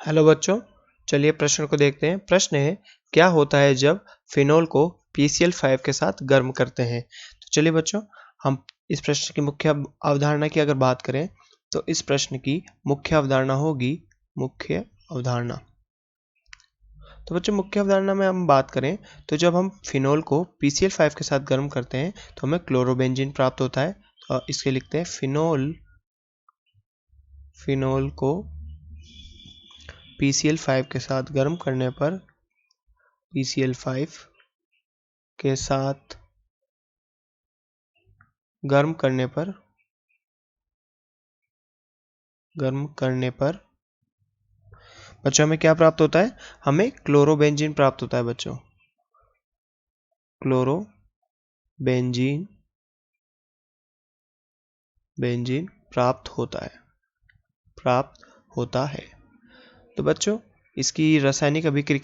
Hello बच्चों, चलिए प्रश्न को देखते हैं। प्रश्न है, क्या होता है जब फिनोल को PCl5 के साथ गर्म करते हैं। तो चलिए बच्चों, हम इस प्रश्न की मुख्य अवधारणा की अगर बात करें तो इस प्रश्न की मुख्य अवधारणा होगी मुख्य अवधारणा। तो बच्चों, मुख्य अवधारणा में हम बात करें तो जब हम फिनोल को PCl5 के साथ गर्म करते हैं तो हमें क्लोरोबेंजीन प्राप्त होता है। तो इसके लिखते हैं फिनोल को PCl5 के साथ गर्म करने पर PCl5 के साथ गर्म करने पर बच्चों हमें क्या प्राप्त होता है? हमें क्लोरोबेंजीन प्राप्त होता है बच्चों। क्लोरोबेंजीन प्राप्त होता है। तो बच्चों, इसकी रासायनिक अभिक्रिया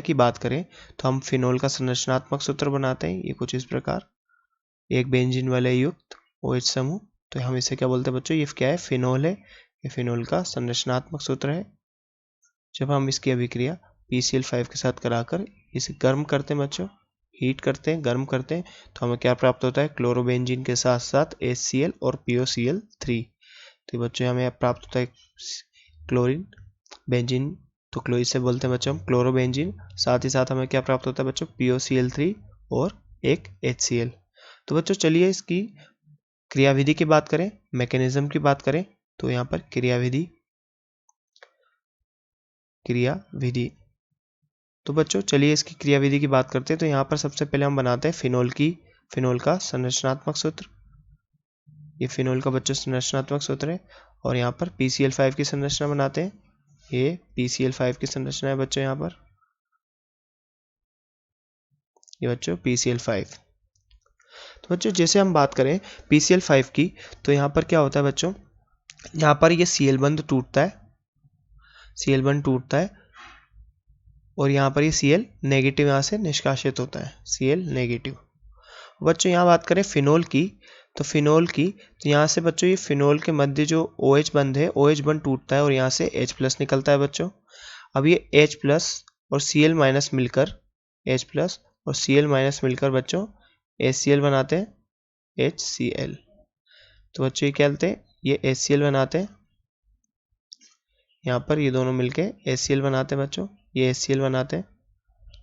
की बात करें तो हम फिनोल का संरचनात्मक सूत्र बनाते हैं। ये कुछ इस प्रकार, एक बेंजीन वाले युक्त OH समूह। तो हम इसे क्या बोलते हैं बच्चों? ये क्या है? फिनोल है। ये फिनोल का संरचनात्मक सूत्र है। जब हम इसकी अभिक्रिया PCl5 के साथ कराकर इसे गर्म करते हैं बच्चों, हीट करते हैं, गर्म करते हैं, तो हमें क्या प्राप्त होता है? क्लोरोबेंजीन के साथ साथ HCl और POCl3। तो बच्चों हमें प्राप्त होता है क्लोरीन बेंजीन, तो इसे बोलते हैं बच्चों हम क्लोरोबेंजीन। साथ ही साथ हमें क्या प्राप्त होता है बच्चों? POCl3 और एक HCl। तो बच्चों चलिए इसकी क्रियाविधि की बात करें, मैकेनिज्म की बात करें तो यहाँ पर क्रियाविधि। तो बच्चों चलिए इसकी क्रियाविधि की बात करते हैं। तो यहाँ पर सबसे पहले हम बनाते हैं फिनोल का संरचनात्मक सूत्र। ये फिनोल का बच्चों संरचनात्मक सूत्र है। और यहाँ पर PCl5 की संरचना बनाते हैं। ये PCl5 की संरचना है बच्चों, यहाँ पर ये बच्चों PCl5। तो बच्चों जैसे हम बात करें PCl5 की, तो यहाँ पर क्या होता है बच्चों? यहाँ पर ये Cl बंध टूटता है और यहाँ पर ये Cl नेगेटिव यहाँ से निष्कासित होता है, Cl नेगेटिव। बच्चों यहाँ बात करें फिनोल की, तो यहाँ से बच्चों ये फिनोल के मध्य जो OH बंध है, OH बंध टूटता है और यहाँ से H+ निकलता है बच्चों। अब ये H+ और Cl- मिलकर बच्चों HCl बनाते हैं, HCl। तो बच्चों ये क्या बोलते हैं? ये HCl बनाते हैं। यहाँ पर ये दोनों मिलके HCl बनाते हैं बच्चों, ये HCl बनाते हैं।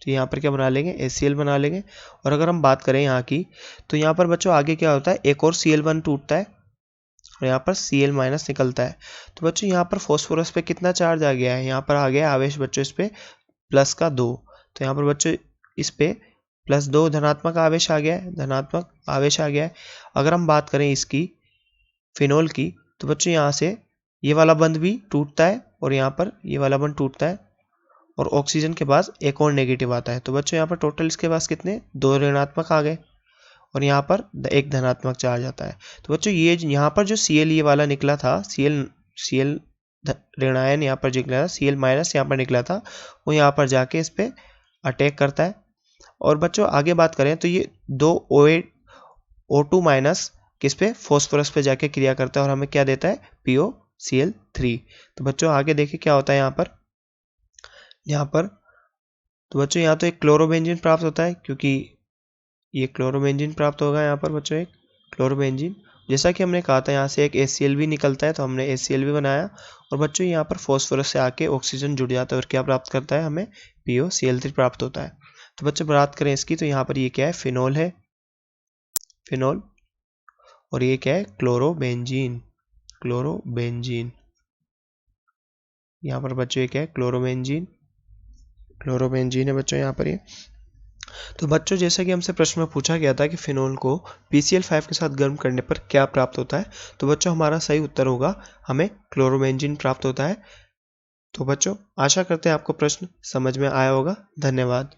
तो यहाँ पर क्या बना लेंगे? HCl बना लेंगे। और अगर हम बात करें यहाँ की, तो यहाँ पर बच्चों आगे क्या होता है? एक और Cl बंध टूटता है और यहाँ पर Cl- निकलता है। तो बच्चों यहाँ पर फॉस्फोरस पे कितना चार्ज आ गया है? यहाँ पर आ गया आवेश बच्चों इस पे +2। तो यहाँ पर बच्चों इस पे +2 धनात्मक आवेश आ गया है, अगर हम बात करें इसकी फिनोल की, तो बच्चों यहाँ से ये वाला बंध भी टूटता है और यहाँ पर ये वाला बंध टूटता है और ऑक्सीजन के पास एक और नेगेटिव आता है। तो बच्चों यहाँ पर टोटल इसके पास कितने? 2 ऋणात्मक आ गए और यहाँ पर एक धनात्मक चार्ज आता है। तो बच्चों ये यहाँ पर जो Cl ये वाला निकला था, Cl ऋणायन यहाँ पर जो निकला था, Cl- यहाँ पर निकला था, वो यहाँ पर जाके इस पे अटैक करता है। और बच्चों आगे बात करें तो ये 2 O2- किस पे? फॉस्फोरस पे जाके क्रिया करता है और हमें क्या देता है? POCl3। तो बच्चों आगे देखिए क्या होता है यहाँ पर। तो बच्चों यहाँ तो एक क्लोरोबेंजीन प्राप्त होता है, क्योंकि ये क्लोरोबेंजीन प्राप्त होगा यहाँ पर बच्चों, एक क्लोरोबेंजीन। जैसा कि हमने कहा था यहाँ से एक HCl भी निकलता है, तो हमने HCl भी बनाया। और बच्चों यहाँ पर फॉस्फोरस से आके ऑक्सीजन जुड़ जाता है और क्या प्राप्त करता है? हमें POCl3 प्राप्त होता है। तो बच्चों बात करें इसकी, तो यहाँ पर ये क्या है? फिनोल। और ये क्या है? क्लोरोबेंजीन। यहाँ पर बच्चों ये क्या है? क्लोरोबेंजीन है बच्चों यहाँ पर ये। तो बच्चों जैसा कि हमसे प्रश्न में पूछा गया था कि फिनोल को PCl5 के साथ गर्म करने पर क्या प्राप्त होता है, तो बच्चों हमारा सही उत्तर होगा हमें क्लोरोबेंजीन प्राप्त होता है। तो बच्चों आशा करते हैं आपको प्रश्न समझ में आया होगा। धन्यवाद।